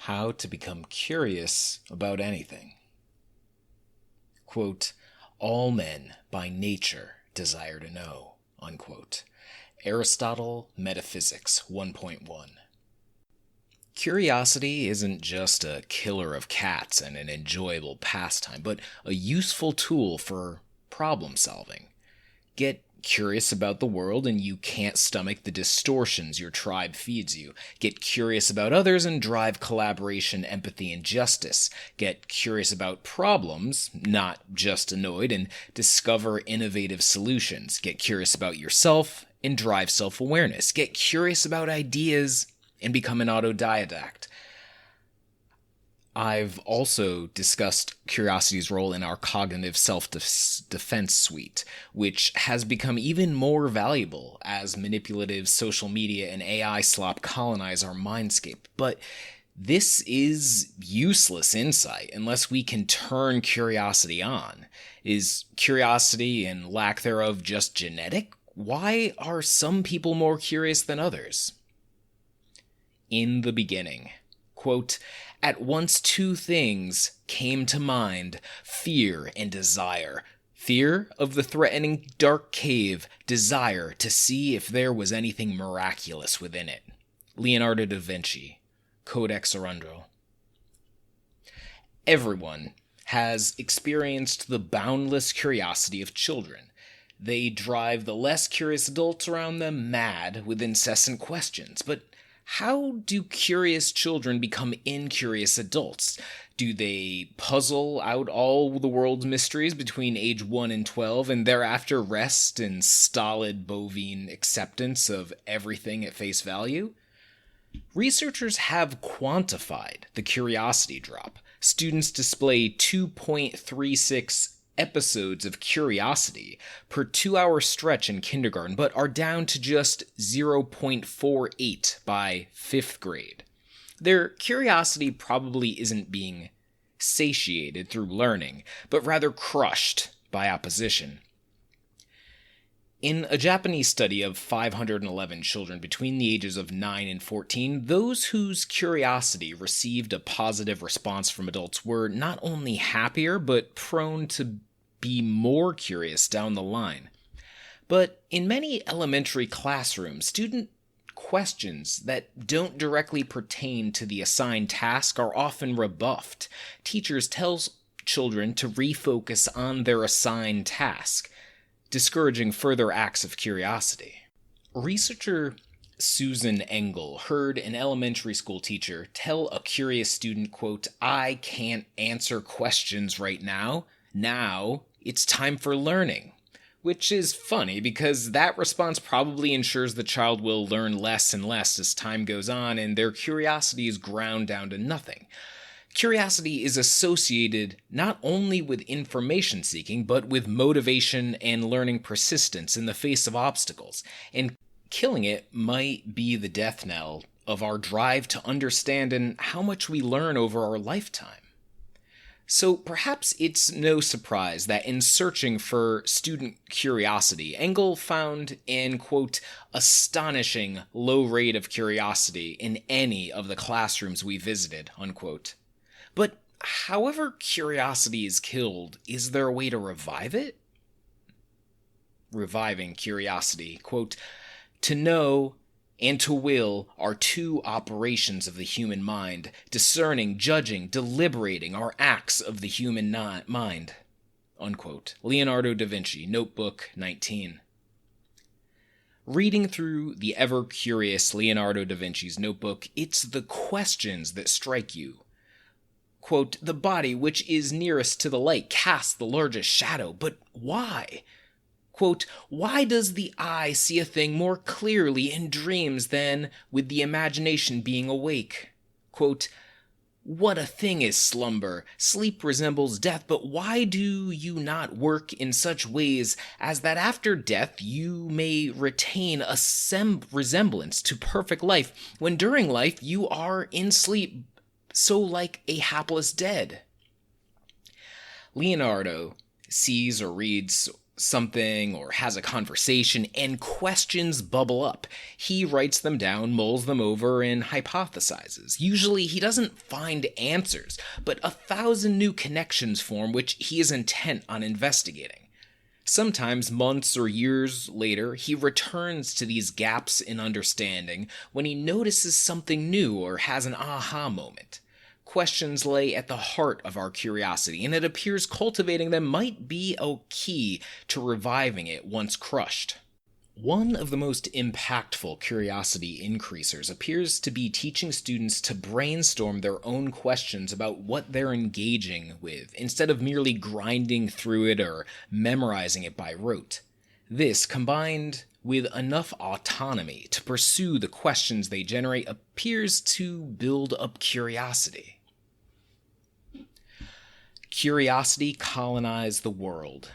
how to become curious about anything. Quote, all men by nature desire to know, unquote. Aristotle, Metaphysics 1.1. Curiosity isn't just a killer of cats and an enjoyable pastime, but a useful tool for problem solving. Get curious about the world and you can't stomach the distortions your tribe feeds you. Get curious about others and drive collaboration, empathy, and justice. Get curious about problems, not just annoyed, and discover innovative solutions. Get curious about yourself and drive self-awareness. Get curious about ideas and become an autodidact. I've also discussed curiosity's role in our cognitive self-defense suite, which has become even more valuable as manipulative social media and AI slop colonize our mindscape. But this is useless insight unless we can turn curiosity on. Is curiosity and lack thereof just genetic? Why are some people more curious than others? In the beginning, quote, at once two things came to mind, fear and desire. Fear of the threatening dark cave, desire to see if there was anything miraculous within it. Leonardo da Vinci, Codex Arundel. Everyone has experienced the boundless curiosity of children. They drive the less curious adults around them mad with incessant questions, but how do curious children become incurious adults? Do they puzzle out all the world's mysteries between age 1 and 12 and thereafter rest in stolid bovine acceptance of everything at face value? Researchers have quantified the curiosity drop. Students display 2.36 episodes of curiosity per 2-hour stretch in kindergarten, but are down to just 0.48 by 5th grade. Their curiosity probably isn't being satiated through learning, but rather crushed by opposition. In a Japanese study of 511 children between the ages of 9 and 14, those whose curiosity received a positive response from adults were not only happier, but prone to be more curious down the line. But in many elementary classrooms, student questions that don't directly pertain to the assigned task are often rebuffed. Teachers tell children to refocus on their assigned task, discouraging further acts of curiosity. Researcher Susan Engel heard an elementary school teacher tell a curious student, quote, I can't answer questions right now. Now it's time for learning. Which is funny because that response probably ensures the child will learn less and less as time goes on and their curiosity is ground down to nothing. Curiosity is associated not only with information seeking, but with motivation and learning persistence in the face of obstacles, and killing it might be the death knell of our drive to understand and how much we learn over our lifetime. So perhaps it's no surprise that in searching for student curiosity, Engel found an, quote, astonishing low rate of curiosity in any of the classrooms we visited, unquote. But however curiosity is killed, is there a way to revive it? Reviving curiosity, quote, to know and to will are two operations of the human mind. Discerning, judging, deliberating are acts of the human mind. Unquote. Leonardo da Vinci, Notebook 19. Reading through the ever-curious Leonardo da Vinci's notebook, it's the questions that strike you. Quote, the body which is nearest to the light casts the largest shadow, but why? Quote, why does the eye see a thing more clearly in dreams than with the imagination being awake? Quote, what a thing is slumber! Sleep resembles death, but why do you not work in such ways as that after death you may retain a resemblance to perfect life, when during life you are in sleep, so like a hapless dead? Leonardo sees or reads something or has a conversation and questions bubble up. He writes them down, mulls them over, and hypothesizes. Usually he doesn't find answers, but 1,000 new connections form which he is intent on investigating. Sometimes months or years later, he returns to these gaps in understanding when he notices something new or has an aha moment. Questions lay at the heart of our curiosity, and it appears cultivating them might be a key to reviving it once crushed. One of the most impactful curiosity increasers appears to be teaching students to brainstorm their own questions about what they're engaging with, instead of merely grinding through it or memorizing it by rote. This, combined with enough autonomy to pursue the questions they generate, appears to build up curiosity. Curiosity colonized the world.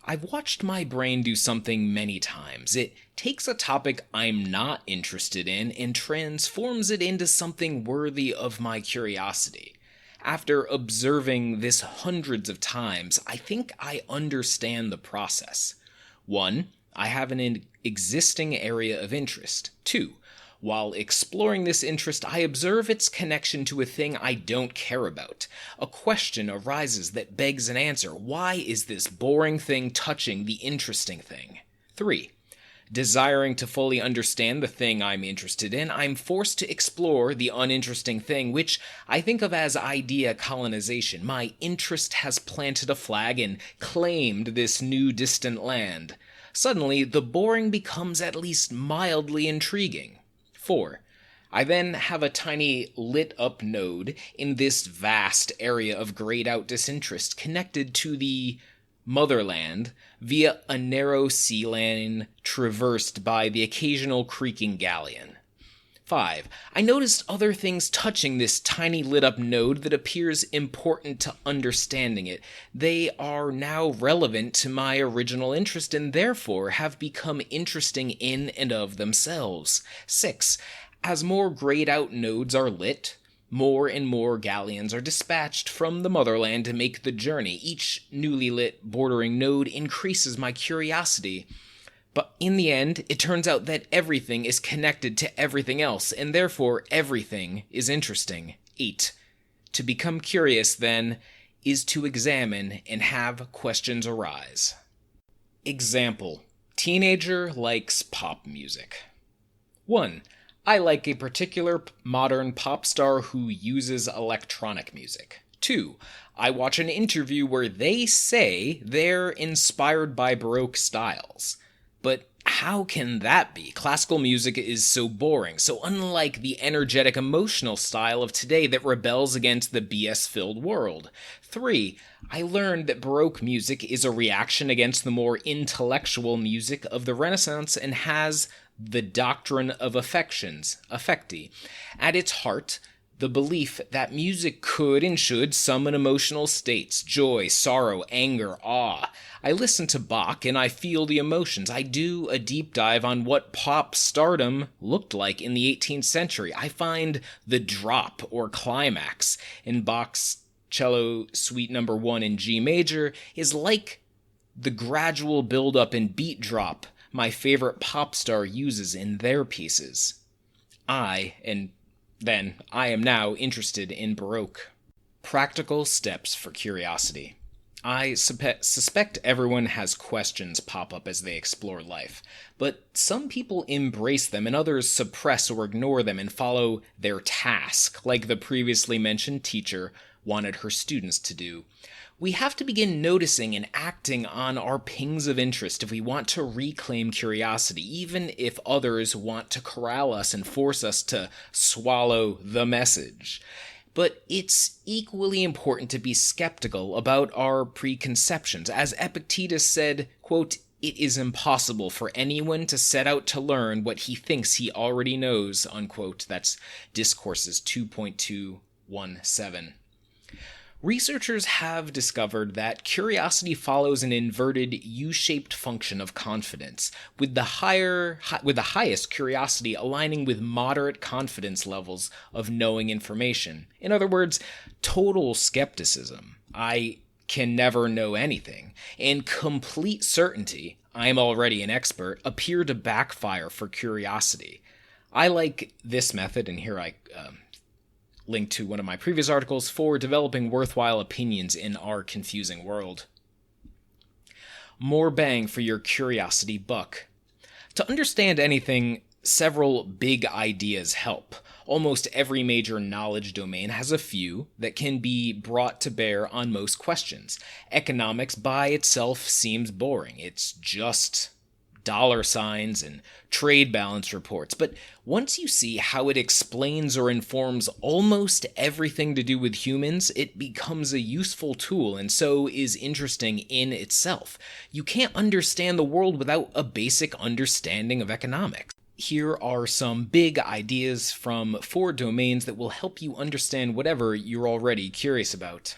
I've watched my brain do something many times. It takes a topic I'm not interested in and transforms it into something worthy of my curiosity. After observing this hundreds of times, I think I understand the process. 1. I have an existing area of interest. 2. While exploring this interest, I observe its connection to a thing I don't care about. A question arises that begs an answer. Why is this boring thing touching the interesting thing? 3. Desiring to fully understand the thing I'm interested in, I'm forced to explore the uninteresting thing, which I think of as idea colonization. My interest has planted a flag and claimed this new distant land. Suddenly, the boring becomes at least mildly intriguing. 4. I then have a tiny lit-up node in this vast area of grayed-out disinterest connected to the motherland via a narrow sea lane traversed by the occasional creaking galleon. 5. I noticed other things touching this tiny lit-up node that appears important to understanding it. They are now relevant to my original interest and therefore have become interesting in and of themselves. 6. As more grayed-out nodes are lit, more and more galleons are dispatched from the motherland to make the journey. Each newly lit bordering node increases my curiosity. But in the end, it turns out that everything is connected to everything else, and therefore everything is interesting. 8. To become curious, then, is to examine and have questions arise. Example: teenager likes pop music. 1. I like a particular modern pop star who uses electronic music. 2. I watch an interview where they say they're inspired by Baroque styles. But how can that be? Classical music is so boring, so unlike the energetic emotional style of today that rebels against the BS-filled world. 3. I learned that Baroque music is a reaction against the more intellectual music of the Renaissance and has the doctrine of affections, affecti, at its heart. The belief that music could and should summon emotional states, joy, sorrow, anger, awe. I listen to Bach and I feel the emotions. I do a deep dive on what pop stardom looked like in the 18th century. I find the drop or climax in Bach's Cello Suite No. 1 in G major is like the gradual build-up and beat drop my favorite pop star uses in their pieces. I am now interested in Baroque. Practical steps for curiosity. I suspect everyone has questions pop up as they explore life, but some people embrace them and others suppress or ignore them and follow their task, like the previously mentioned teacher wanted her students to do. We have to begin noticing and acting on our pings of interest if we want to reclaim curiosity, even if others want to corral us and force us to swallow the message. But it's equally important to be skeptical about our preconceptions. As Epictetus said, quote, "It is impossible for anyone to set out to learn what he thinks he already knows," unquote. That's Discourses 2.217. Researchers have discovered that curiosity follows an inverted U-shaped function of confidence, with the highest curiosity aligning with moderate confidence levels of knowing information. In other words, total skepticism, can never know anything, and complete certainty, I am already an expert, appear to backfire for curiosity. I like this method, and here I link to one of my previous articles for developing worthwhile opinions in our confusing world. More bang for your curiosity buck. To understand anything, several big ideas help. Almost every major knowledge domain has a few that can be brought to bear on most questions. Economics by itself seems boring. It's just dollar signs and trade balance reports. But once you see how it explains or informs almost everything to do with humans, it becomes a useful tool and so is interesting in itself. You can't understand the world without a basic understanding of economics. Here are some big ideas from 4 domains that will help you understand whatever you're already curious about.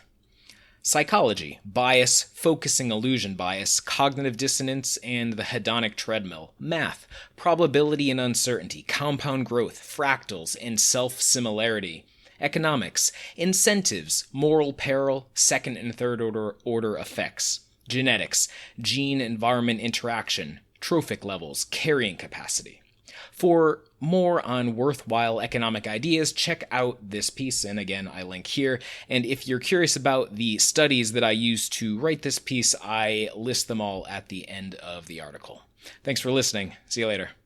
Psychology, bias, focusing illusion bias, cognitive dissonance, and the hedonic treadmill. Math, probability and uncertainty, compound growth, fractals, and self-similarity. Economics, incentives, moral peril, second and third order effects. Genetics, gene-environment interaction, trophic levels, carrying capacity. For more on worthwhile economic ideas, check out this piece, and again, I link here. And if you're curious about the studies that I used to write this piece, I list them all at the end of the article. Thanks for listening. See you later.